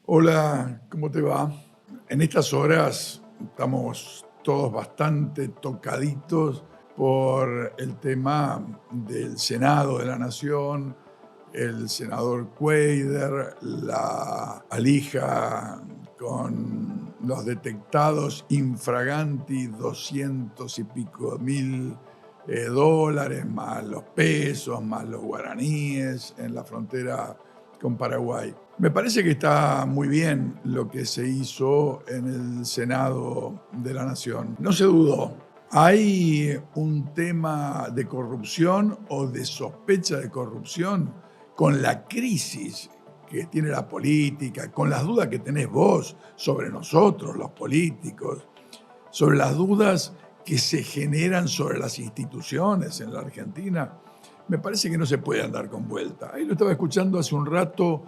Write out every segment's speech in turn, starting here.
Hola, ¿cómo te va? En estas horas estamos todos bastante tocaditos por el tema del Senado de la Nación, el senador Cuellar, la alija con los detectados infraganti 200 y pico mil dólares, más los pesos, más los guaraníes en la frontera con Paraguay. Me parece que está muy bien lo que se hizo en el Senado de la Nación. No se dudó. ¿Hay un tema de corrupción o de sospecha de corrupción con la crisis que tiene la política, con las dudas que tenés vos sobre nosotros, los políticos, sobre las dudas que se generan sobre las instituciones en la Argentina? Me parece que no se puede andar con vuelta. Ahí lo estaba escuchando hace un rato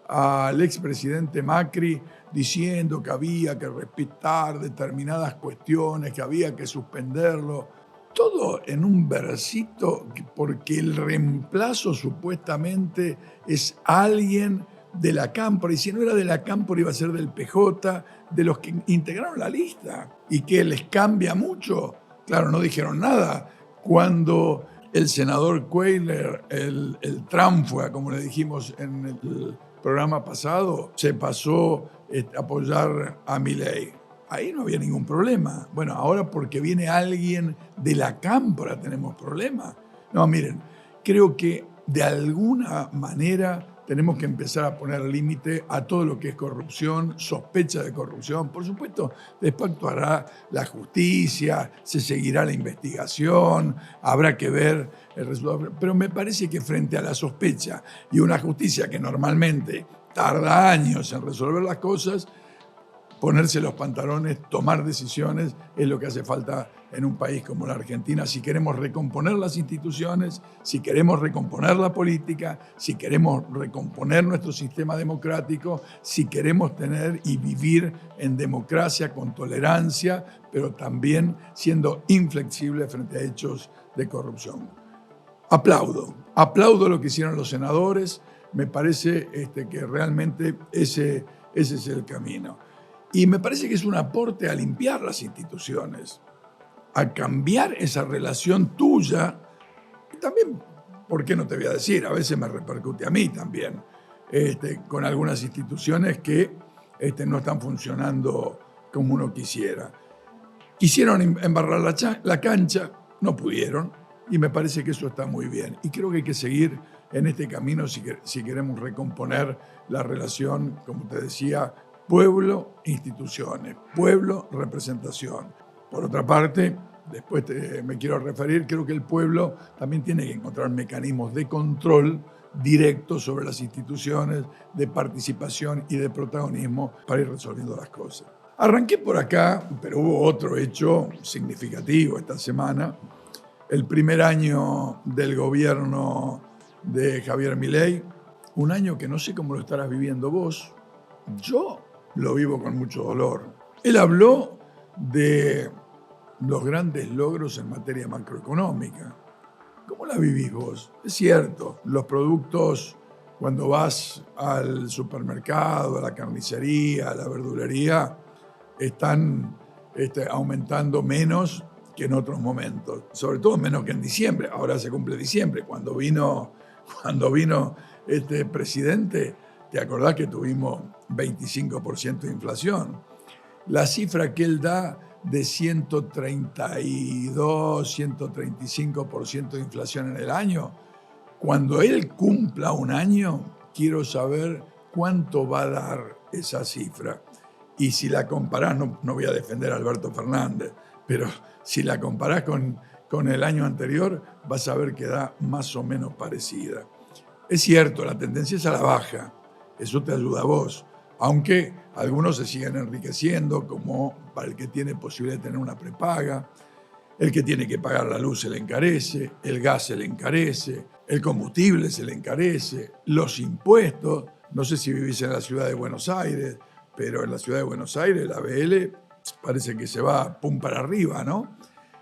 al expresidente Macri diciendo que había que respetar determinadas cuestiones, que había que suspenderlo. Todo en un versito, porque el reemplazo supuestamente es alguien de la Cámpora, y si no era de la Cámpora iba a ser del PJ, de los que integraron la lista, y que les cambia mucho. Claro, no dijeron nada cuando el senador Cuellar, el tránfuga, como le dijimos en el programa pasado, se pasó a apoyar a Milei. Ahí no había ningún problema. Bueno, ahora porque viene alguien de la Cámpora tenemos problemas. No, miren, creo que de alguna manera tenemos que empezar a poner límite a todo lo que es corrupción, sospecha de corrupción. Por supuesto, después actuará la justicia, se seguirá la investigación, habrá que ver el resultado. Pero me parece que frente a la sospecha y una justicia que normalmente tarda años en resolver las cosas, ponerse los pantalones, tomar decisiones, es lo que hace falta en un país como la Argentina. Si queremos recomponer las instituciones, si queremos recomponer la política, si queremos recomponer nuestro sistema democrático, si queremos tener y vivir en democracia con tolerancia, pero también siendo inflexible frente a hechos de corrupción. Aplaudo lo que hicieron los senadores, me parece que realmente ese es el camino. Y me parece que es un aporte a limpiar las instituciones, a cambiar esa relación tuya. Y también, ¿por qué no te voy a decir? A veces me repercute a mí también, con algunas instituciones que no están funcionando como uno quisiera. Quisieron embarrar la cancha, no pudieron, y me parece que eso está muy bien. Y creo que hay que seguir en este camino si queremos recomponer la relación, como te decía, pueblo-instituciones, pueblo-representación. Por otra parte, después me quiero referir, creo que el pueblo también tiene que encontrar mecanismos de control directo sobre las instituciones, de participación y de protagonismo para ir resolviendo las cosas. Arranqué por acá, pero hubo otro hecho significativo esta semana. El primer año del gobierno de Javier Milei, un año que no sé cómo lo estarás viviendo vos, yo lo vivo con mucho dolor. Él habló de los grandes logros en materia macroeconómica. ¿Cómo la vivís vos? Es cierto, los productos, cuando vas al supermercado, a la carnicería, a la verdulería, están aumentando menos que en otros momentos, sobre todo menos que en diciembre. Ahora se cumple diciembre. Cuando vino este presidente, ¿te acordás que tuvimos 25% de inflación? La cifra que él da de 132, 135% de inflación en el año, cuando él cumpla un año, quiero saber cuánto va a dar esa cifra. Y si la comparás, no voy a defender a Alberto Fernández, pero si la comparás con el año anterior, vas a ver que da más o menos parecida. Es cierto, la tendencia es a la baja, eso te ayuda a vos, aunque algunos se siguen enriqueciendo, como para el que tiene posibilidad de tener una prepaga, el que tiene que pagar la luz se le encarece, el gas se le encarece, el combustible se le encarece, los impuestos. No sé si vivís en la ciudad de Buenos Aires, pero en la ciudad de Buenos Aires la BL parece que se va pum para arriba, ¿no?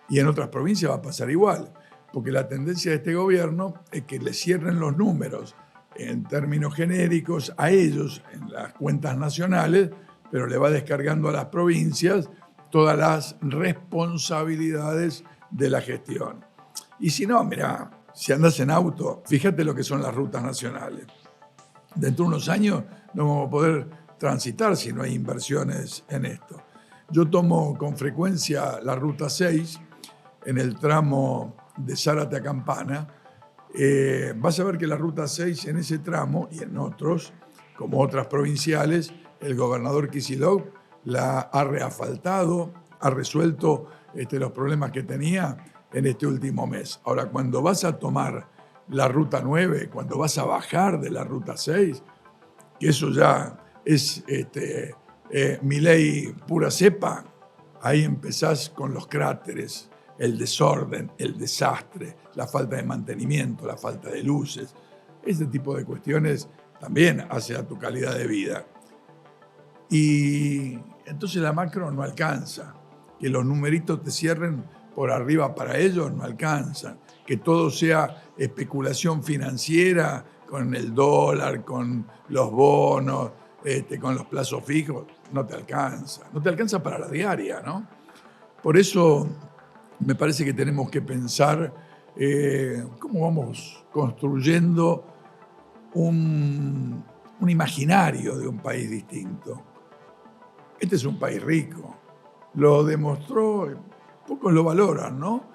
Y en otras provincias va a pasar igual, porque la tendencia de este gobierno es que le cierren los números en términos genéricos a ellos en las cuentas nacionales, pero le va descargando a las provincias todas las responsabilidades de la gestión. Y si no, mirá, si andas en auto, fíjate lo que son las rutas nacionales. Dentro de unos años no vamos a poder transitar si no hay inversiones en esto. Yo tomo con frecuencia la Ruta 6 en el tramo de Zárate a Campana. Vas a ver que la Ruta 6 en ese tramo y en otros, como otras provinciales, el gobernador Kicillof la ha reasfaltado, ha resuelto los problemas que tenía en este último mes. Ahora, cuando vas a tomar la Ruta 9, cuando vas a bajar de la Ruta 6, que eso ya es Milei pura cepa, ahí empezás con los cráteres, el desorden, el desastre, la falta de mantenimiento, la falta de luces. Ese tipo de cuestiones también hace a tu calidad de vida. Y entonces la macro no alcanza. Que los numeritos te cierren por arriba para ellos no alcanzan. Que todo sea especulación financiera con el dólar, con los bonos, con los plazos fijos, no te alcanza. No te alcanza para la diaria, ¿no? Por eso me parece que tenemos que pensar cómo vamos construyendo un imaginario de un país distinto. Este es un país rico, lo demostró, pocos lo valoran, ¿no?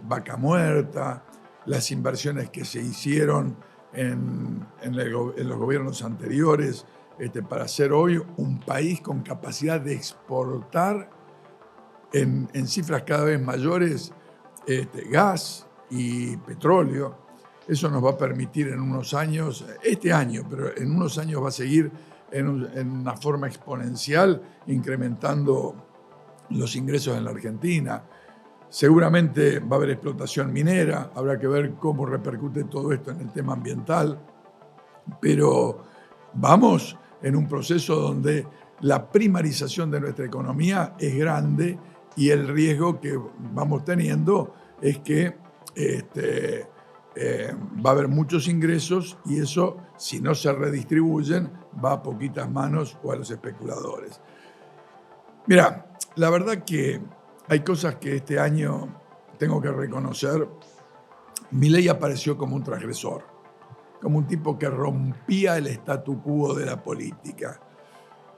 Vaca Muerta, las inversiones que se hicieron en los gobiernos anteriores para ser hoy un país con capacidad de exportar en cifras cada vez mayores gas y petróleo. Eso nos va a permitir en unos años, este año, pero en unos años va a seguir en una forma exponencial, incrementando los ingresos en la Argentina. Seguramente va a haber explotación minera, habrá que ver cómo repercute todo esto en el tema ambiental, pero vamos en un proceso donde la primarización de nuestra economía es grande y el riesgo que vamos teniendo es que va a haber muchos ingresos y eso, si no se redistribuyen, va a poquitas manos o a los especuladores. Mira, la verdad que hay cosas que este año tengo que reconocer. Milei apareció como un transgresor, como un tipo que rompía el statu quo de la política.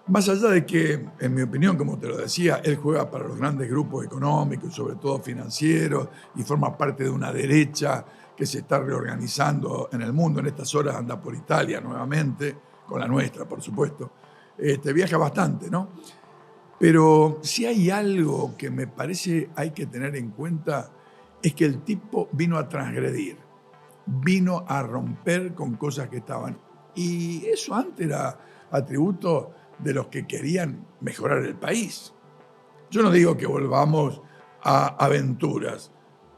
Más allá de que, en mi opinión, como te lo decía, él juega para los grandes grupos económicos, sobre todo financieros, y forma parte de una derecha que se está reorganizando en el mundo. En estas horas anda por Italia nuevamente, con la nuestra, por supuesto. Viaja bastante, ¿no? Pero si hay algo que me parece hay que tener en cuenta es que el tipo vino a transgredir, vino a romper con cosas que estaban. Y eso antes era atributo de los que querían mejorar el país. Yo no digo que volvamos a aventuras,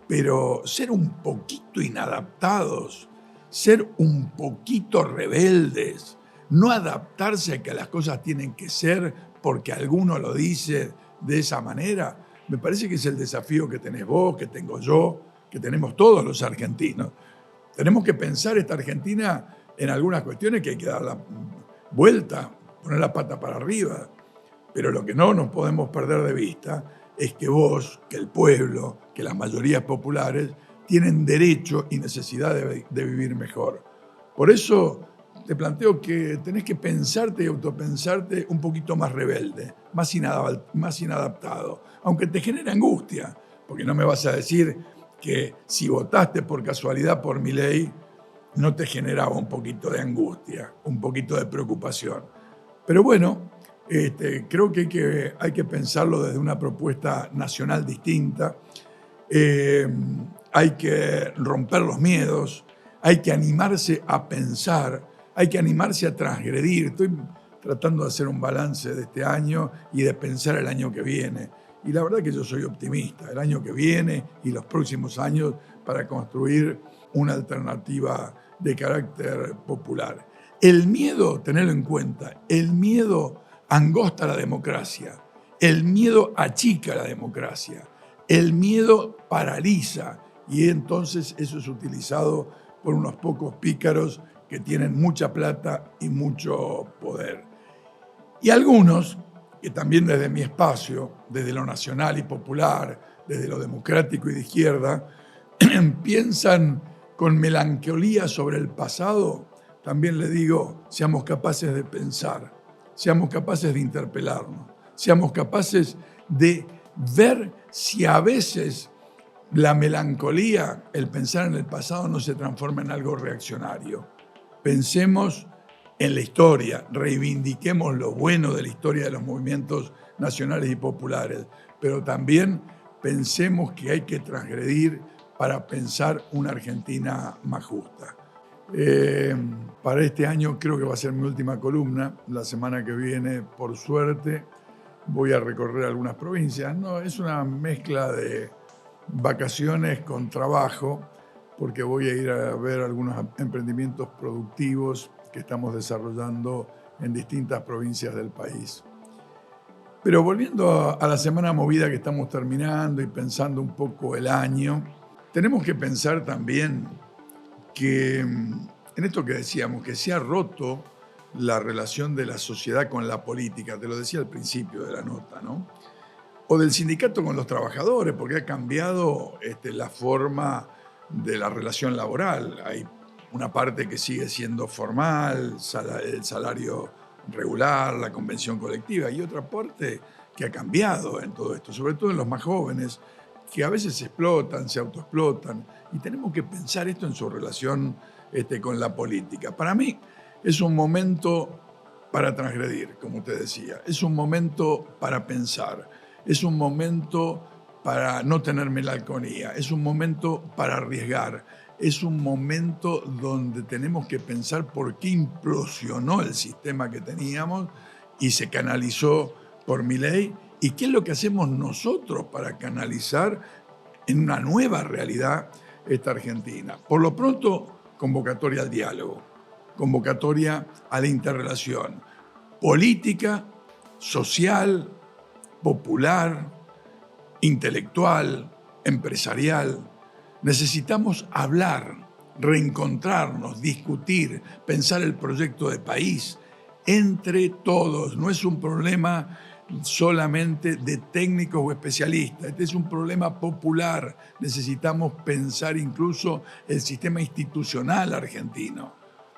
pero ser un poquito inadaptados, ser un poquito rebeldes, no adaptarse a que las cosas tienen que ser porque alguno lo dice de esa manera, me parece que es el desafío que tenés vos, que tengo yo, que tenemos todos los argentinos. Tenemos que pensar esta Argentina en algunas cuestiones que hay que dar la vuelta, poner la pata para arriba. Pero lo que no nos podemos perder de vista es que vos, que el pueblo, que las mayorías populares tienen derecho y necesidad de vivir mejor. Por eso te planteo que tenés que pensarte y autopensarte un poquito más rebelde, más inadaptado, aunque te genere angustia, porque no me vas a decir que si votaste por casualidad por Milei, no te generaba un poquito de angustia, un poquito de preocupación. Pero bueno, creo que hay que pensarlo desde una propuesta nacional distinta. Hay que romper los miedos, hay que animarse a pensar, hay que animarse a transgredir. Estoy tratando de hacer un balance de este año y de pensar el año que viene. Y la verdad que yo soy optimista, el año que viene y los próximos años para construir una alternativa de carácter popular. El miedo, tenerlo en cuenta, el miedo angosta la democracia, el miedo achica la democracia, el miedo paraliza y entonces eso es utilizado por unos pocos pícaros que tienen mucha plata y mucho poder. Y algunos que también desde mi espacio, desde lo nacional y popular, desde lo democrático y de izquierda, piensan con melancolía sobre el pasado, también le digo, seamos capaces de pensar, seamos capaces de interpelarnos, seamos capaces de ver si a veces la melancolía, el pensar en el pasado, no se transforma en algo reaccionario. Pensemos en la historia, reivindiquemos lo bueno de la historia de los movimientos nacionales y populares, pero también pensemos que hay que transgredir para pensar una Argentina más justa. Para este año creo que va a ser mi última columna. La semana que viene, por suerte, voy a recorrer algunas provincias. No, es una mezcla de vacaciones con trabajo, porque voy a ir a ver algunos emprendimientos productivos que estamos desarrollando en distintas provincias del país. Pero volviendo a la semana movida que estamos terminando y pensando un poco el año, tenemos que pensar también que en esto que decíamos, que se ha roto la relación de la sociedad con la política, te lo decía al principio de la nota, ¿no? O del sindicato con los trabajadores, porque ha cambiado la forma de la relación laboral. Hay una parte que sigue siendo formal, el salario regular, la convención colectiva, y otra parte que ha cambiado en todo esto, sobre todo en los más jóvenes, que a veces se explotan, se autoexplotan, y tenemos que pensar esto en su relación con la política. Para mí es un momento para transgredir, como te decía, es un momento para pensar, es un momento para no tener melancolía, es un momento para arriesgar, es un momento donde tenemos que pensar por qué implosionó el sistema que teníamos y se canalizó por Milei, y qué es lo que hacemos nosotros para canalizar en una nueva realidad esta Argentina. Por lo pronto, convocatoria al diálogo, convocatoria a la interrelación política, social, popular, intelectual, empresarial. Necesitamos hablar, reencontrarnos, discutir, pensar el proyecto de país entre todos. No es un problema solamente de técnicos o especialistas, este es un problema popular. Necesitamos pensar incluso el sistema institucional argentino.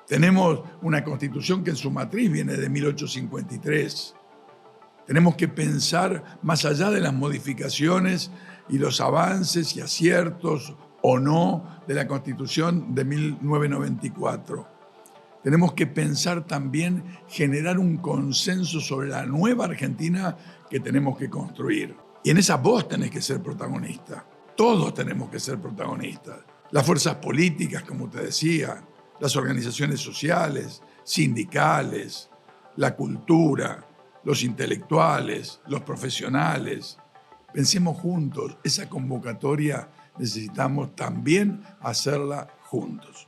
Tenemos una constitución que en su matriz viene de 1853. Tenemos que pensar más allá de las modificaciones y los avances y aciertos o no de la Constitución de 1994. Tenemos que pensar también generar un consenso sobre la nueva Argentina que tenemos que construir. Y en esa vos tenés que ser protagonista. Todos tenemos que ser protagonistas. Las fuerzas políticas, como te decía, las organizaciones sociales, sindicales, la cultura, los intelectuales, los profesionales. Pensemos juntos, esa convocatoria necesitamos también hacerla juntos.